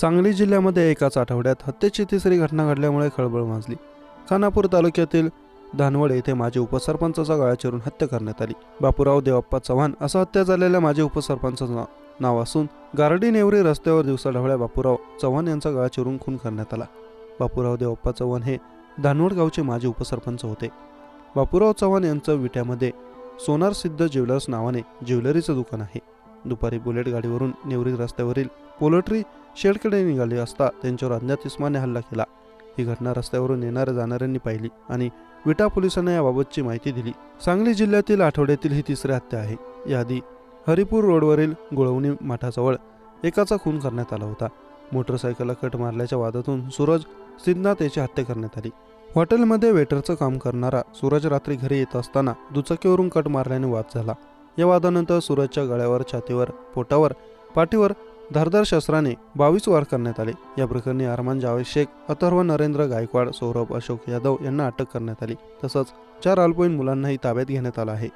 सांगली जिल्ह्यामध्ये एकाच आठवड्यात हत्येची तिसरी घटना घडल्यामुळे खळबळ माजली। खानापूर तालुक्यातील धानवड येथे माजी उपसरपंचाचा गळा चिरून हत्या करण्यात आली। बापूराव देवप्पा चव्हाण असं हत्या झालेल्या माजी उपसरपंचाचं नाव असून गारडी नेवरी रस्त्यावर दिवसाढवळ्या बापूराव चव्हाण यांचा गळा चिरून खून करण्यात आला। बापूराव देवप्पा चव्हाण हे धानवड गावचे माजी उपसरपंच होते। बापूराव चव्हाण यांचं विट्यामध्ये सोनार सिद्ध ज्वेलर्स नावाने ज्वेलरीचं दुकान आहे। दुपारी बुलेट गाडीवरून नेवरी रस्त्यावरील पोल्ट्री शेडकडे निघाले असता त्यांच्यावर अज्ञात इसमाने हल्ला केला। ही घटना रस्त्यावरून येणाऱ्या जाणाऱ्यांनी पाहिली आणि विटा पोलिसांना याबाबतची माहिती दिली। सांगली जिल्ह्यातील आठवड्यातील ही तिसरी हत्या आहे। याआधी हरिपूर रोडवरील गुळवणी माठाजवळ एकाचा खून करण्यात आला होता। मोटरसायकलला कट मारल्याच्या वादातून सूरज सिद्धनाथ याची हत्या करण्यात आली। हॉटेलमध्ये वेटरचं काम करणारा सूरज रात्री घरी येत असताना दुचाकीवरून कट मारल्याने वाद झाला। या वादानंतर सूरजच्या गळ्यावर, छातीवर, पोटावर, पाठीवर धारदार शस्त्राने 22 वार करण्यात आले। या प्रकरणी अरमान जावेद शेख, अथर्व नरेंद्र गायकवाड, सौरभ अशोक यादव यांना अटक करण्यात आली। तसंच 4 अल्पवयीन मुलांनाही ताब्यात घेण्यात आलं आहे।